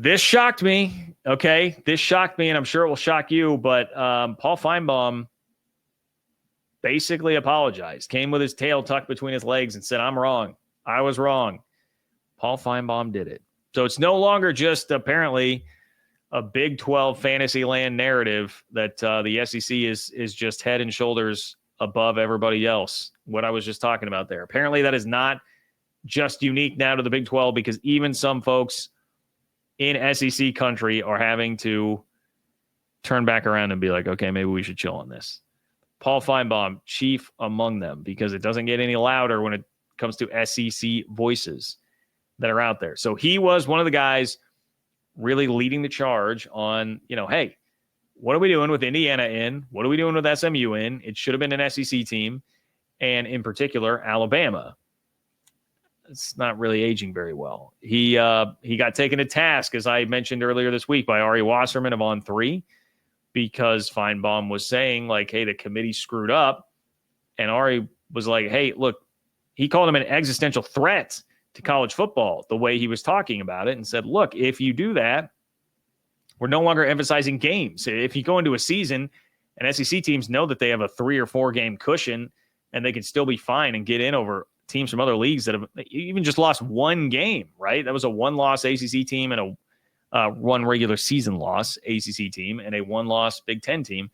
This shocked me. Okay. This shocked me, and I'm sure it will shock you. But Paul Finebaum basically apologized, came with his tail tucked between his legs and said, I'm wrong. I was wrong. Paul Finebaum did it. So it's no longer just apparently a Big 12 fantasy land narrative that the SEC is just head and shoulders above everybody else. What I was just talking about there. Apparently that is not just unique now to the Big 12, because even some folks in SEC country are having to turn back around and be like, okay, maybe we should chill on this. Paul Finebaum, chief among them, because it doesn't get any louder when it comes to SEC voices that are out there. So he was one of the guys really leading the charge on, hey, what are we doing with Indiana in? What are we doing with SMU in? It should have been an SEC team, and in particular, Alabama. It's not really aging very well. He got taken to task, as I mentioned earlier this week, by Ari Wasserman of On3, because Finebaum was saying, like, hey, the committee screwed up. And Ari was like, hey, look, he called him an existential threat to college football, the way he was talking about it, and said, look, if you do that, we're no longer emphasizing games. If you go into a season and SEC teams know that they have a 3 or 4 game cushion and they can still be fine and get in over teams from other leagues that have even just lost 1 game, right? That was a 1-loss ACC team and a 1 regular season loss ACC team and a 1-loss Big Ten team.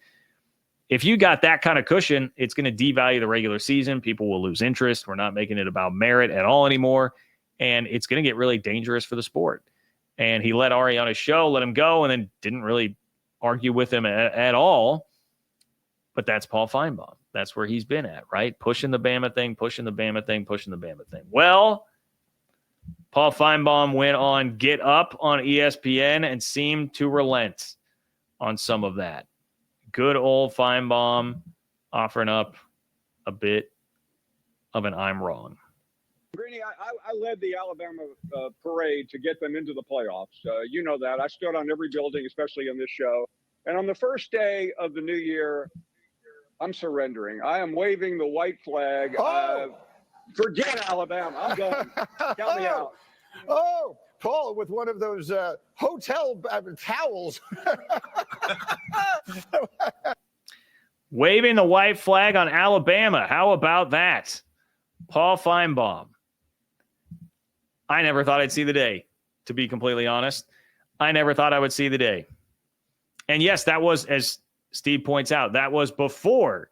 If you got that kind of cushion, it's going to devalue the regular season. People will lose interest. We're not making it about merit at all anymore. And it's going to get really dangerous for the sport. And he let Ari on his show, let him go, and then didn't really argue with him at all. But that's Paul Finebaum. That's where he's been at, right? Pushing the Bama thing. Well, Paul Finebaum went on Get Up on ESPN and seemed to relent on some of that. Good old Finebaum offering up a bit of an I'm wrong. Greeny, I led the Alabama parade to get them into the playoffs. You know that. I stood on every building, especially on this show. And on the first day of the new year, I'm surrendering. I am waving the white flag. Forget Alabama. I'm done. Count me out. Oh, Paul, with one of those hotel towels. Waving the white flag on Alabama. How about that? Paul Finebaum. I never thought I'd see the day, to be completely honest. I never thought I would see the day. And yes, that was, as Steve points out, that was before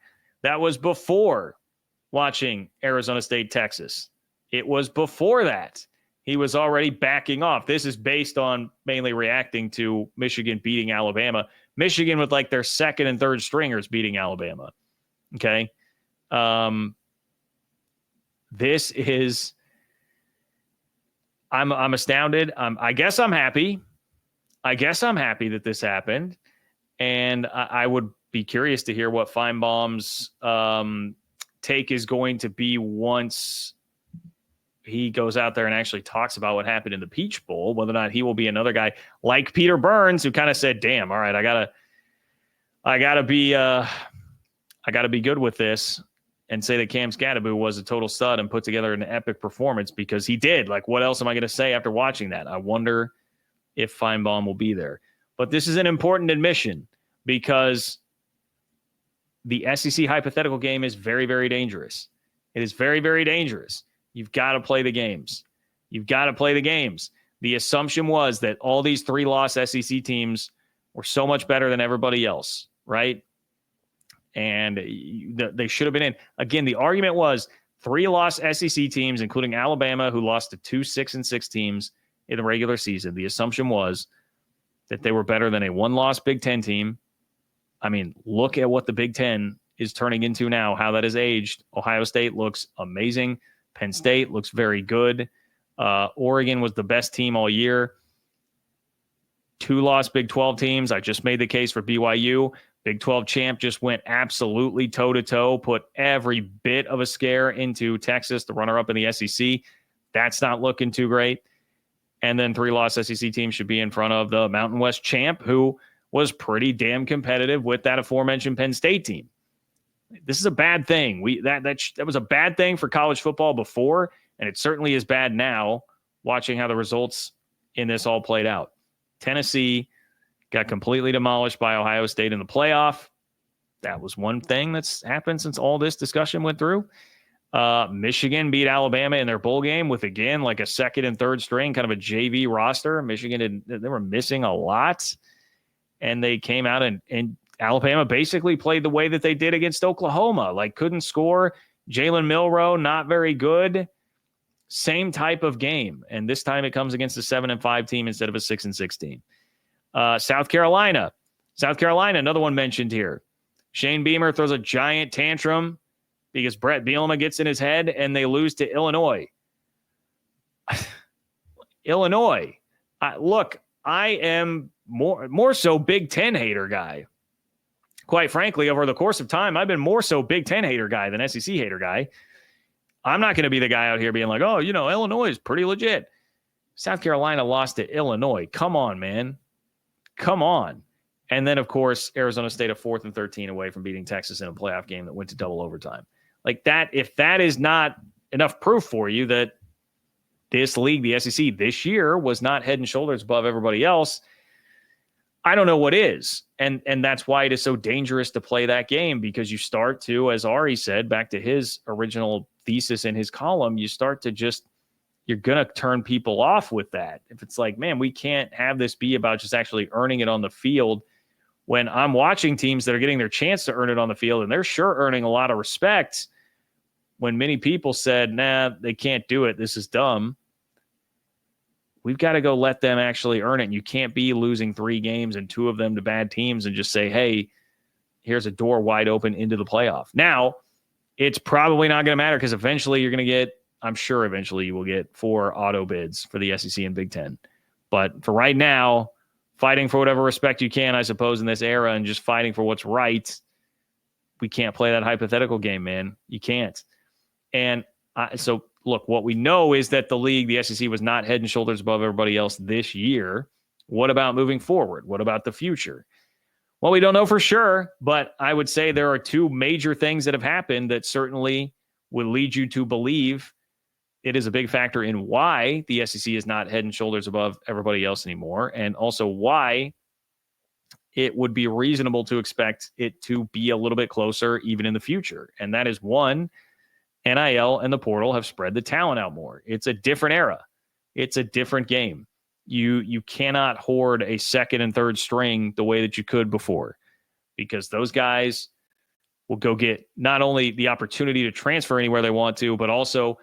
watching Arizona State, Texas. It was before that. He was already backing off. This is based on mainly reacting to Michigan beating Alabama. Michigan with like their second and third stringers beating Alabama. Okay. This is, I'm astounded. I guess I'm happy. That this happened. And I would be curious to hear what Finebaum's take is going to be once he goes out there and actually talks about what happened in the Peach Bowl, whether or not he will be another guy like Peter Burns, who kind of said, damn, all right, I gotta be good with this and say that Cam Scadaboo was a total stud and put together an epic performance, because he did. Like, what else am I going to say after watching that? I wonder if Finebaum will be there. But this is an important admission, because the SEC hypothetical game is very, very dangerous. It is very, very dangerous. You've got to play the games. The assumption was that all these 3-loss SEC teams were so much better than everybody else, right? And they should have been in. Again, the argument was 3-loss SEC teams, including Alabama, who lost to 2 6-6 teams in the regular season. The assumption was that they were better than a 1-loss Big Ten team. I mean, look at what the Big Ten is turning into now, how that has aged. Ohio State looks amazing. Penn State looks very good. Oregon was the best team all year. 2-loss Big 12 teams. I just made the case for BYU. Big 12 champ just went absolutely toe-to-toe, put every bit of a scare into Texas, the runner-up in the SEC. That's not looking too great. And then 3-loss SEC teams should be in front of the Mountain West champ, who was pretty damn competitive with that aforementioned Penn State team. This is a bad thing. That was a bad thing for college football before, and it certainly is bad now, watching how the results in this all played out. Tennessee got completely demolished by Ohio State in the playoff. That was one thing that's happened since all this discussion went through. Michigan beat Alabama in their bowl game with, again, like a second and third string, kind of a JV roster. Michigan, they were missing a lot. And they came out and Alabama basically played the way that they did against Oklahoma. Like, couldn't score. Jalen Milroe, not very good. Same type of game. And this time it comes against a 7-5 team instead of a 6-6 team. South Carolina, another one mentioned here. Shane Beamer throws a giant tantrum because Brett Bielema gets in his head and they lose to Illinois. Illinois. Look, I am more so Big Ten hater guy. Quite frankly, over the course of time, I've been more so Big Ten hater guy than SEC hater guy. I'm not going to be the guy out here being like, oh, Illinois is pretty legit. South Carolina lost to Illinois. Come on, man. Come on. And then, of course, Arizona State a 4th and 13 away from beating Texas in a playoff game that went to double overtime. Like that, if that is not enough proof for you that this league, the SEC, this year was not head and shoulders above everybody else, I don't know what is. And that's why it is so dangerous to play that game, because you start to, as Ari said, back to his original thesis in his column, you start to just, you're going to turn people off with that. If it's like, man, we can't have this be about just actually earning it on the field, when I'm watching teams that are getting their chance to earn it on the field, and they're sure earning a lot of respect, when many people said, nah, they can't do it, this is dumb. We've got to go let them actually earn it. And you can't be losing 3 games and 2 of them to bad teams and just say, hey, here's a door wide open into the playoff. Now, it's probably not going to matter, because eventually you're going to get, I'm sure eventually you will get 4 auto bids for the SEC and Big Ten. But for right now, fighting for whatever respect you can, I suppose, in this era, and just fighting for what's right, we can't play that hypothetical game, man. You can't. And so, look, what we know is that the league, the SEC, was not head and shoulders above everybody else this year. What about moving forward? What about the future? Well, we don't know for sure, but I would say there are 2 major things that have happened that certainly would lead you to believe it is a big factor in why the SEC is not head and shoulders above everybody else anymore, and also why it would be reasonable to expect it to be a little bit closer even in the future. And that is, 1, NIL and the portal have spread the talent out more. It's a different era. It's a different game. You cannot hoard a second and third string the way that you could before, because those guys will go get not only the opportunity to transfer anywhere they want to, but also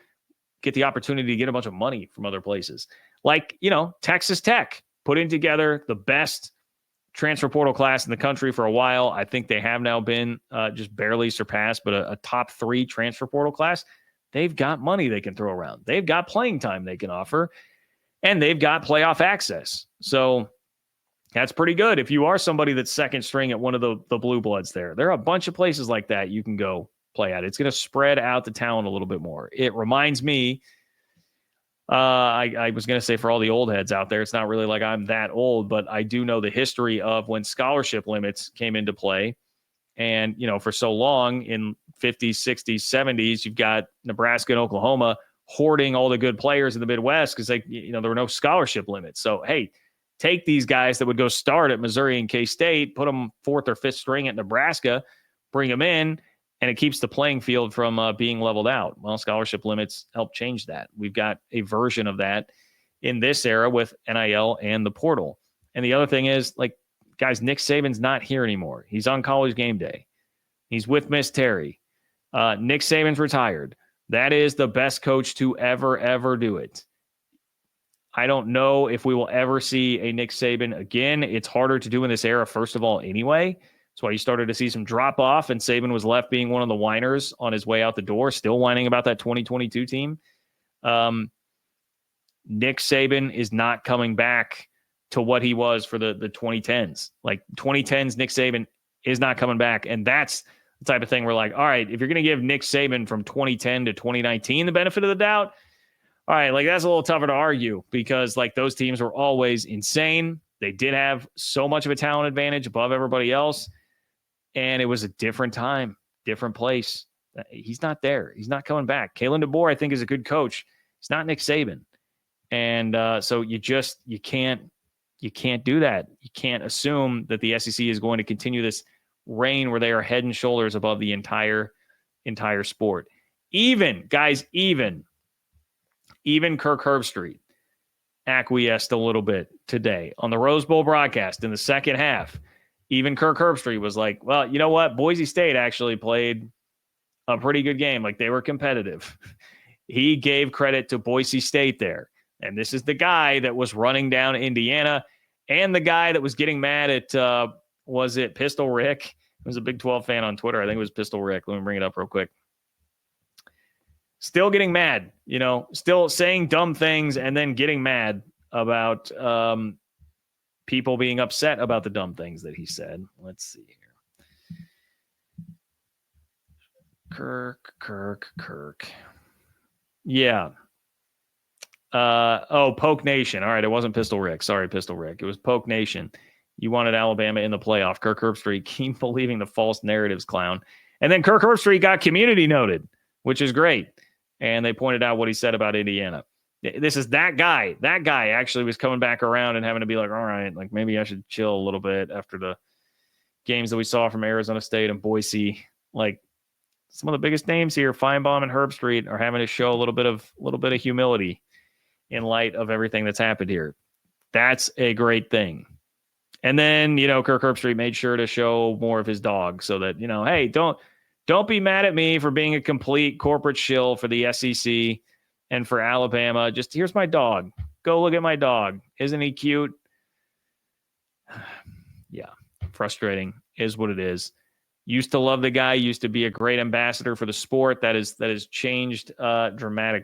get the opportunity to get a bunch of money from other places. Like, Texas Tech putting together the best transfer portal class in the country for a while. I think they have now been just barely surpassed, but a top 3 transfer portal class. They've got money they can throw around. They've got playing time they can offer, and they've got playoff access. So that's pretty good. If you are somebody that's second string at one of the blue bloods there are a bunch of places like that you can go play at. It's going to spread out the talent a little bit more. It reminds me, I was going to say, for all the old heads out there, it's not really like I'm that old, but I do know the history of when scholarship limits came into play. And, for so long in 50s, 60s, 70s, you've got Nebraska and Oklahoma hoarding all the good players in the Midwest because there were no scholarship limits. So, hey, take these guys that would go start at Missouri and K-State, put them 4th or 5th string at Nebraska, bring them in, and it keeps the playing field from being leveled out. Well, scholarship limits help change that. We've got a version of that in this era with NIL and the portal. And the other thing is, guys, Nick Saban's not here anymore. He's on College Game Day. He's with Miss Terry. Nick Saban's retired. That is the best coach to ever do it. I don't know if we will ever see a Nick Saban again. It's harder to do in this era, first of all, anyway. That's why you started to see some drop off, and Saban was left being one of the whiners on his way out the door, still whining about that 2022 team. Nick Saban is not coming back to what he was for the 2010s. 2010s Nick Saban is not coming back. And that's the type of thing we're like, all right, if you're going to give Nick Saban from 2010 to 2019 the benefit of the doubt, all right, that's a little tougher to argue, because those teams were always insane. They did have so much of a talent advantage above everybody else. And it was a different time, different place. He's not there. He's not coming back. Kalen DeBoer, I think, is a good coach. He's not Nick Saban. And so you can't You can't do that. You can't assume that the SEC is going to continue this reign where they are head and shoulders above the entire sport. Even Kirk Herbstreit acquiesced a little bit today on the Rose Bowl broadcast in the second half. Even Kirk Herbstreit was like, well, you know what? Boise State actually played a pretty good game. Like, they were competitive. He gave credit to Boise State there. And this is the guy that was running down Indiana and the guy that was getting mad at, was it Pistol Rick? He was a Big 12 fan on Twitter. I think it was Pistol Rick. Let me bring it up real quick. Still getting mad, still saying dumb things and then getting mad about people being upset about the dumb things that he said. Let's see here. Kirk. Yeah. Poke Nation. All right, it wasn't Pistol Rick. Sorry, Pistol Rick. It was Poke Nation. You wanted Alabama in the playoff. Kirk Herbstreit, keep believing the false narratives, clown. And then Kirk Herbstreit got community noted, which is great. And they pointed out what he said about Indiana. This is that guy. That guy actually was coming back around and having to be like, all right, like maybe I should chill a little bit after the games that we saw from Arizona State and Boise. Like, some of the biggest names here, Finebaum and Herbstreit, are having to show a little bit of humility in light of everything that's happened here. That's a great thing. And then, Kirk Herbstreit made sure to show more of his dog so that, hey, don't be mad at me for being a complete corporate shill for the SEC and for Alabama. Just here's my dog. Go look at my dog. Isn't he cute? Yeah, frustrating is what it is. Used to love the guy. Used to be a great ambassador for the sport. That has changed dramatically.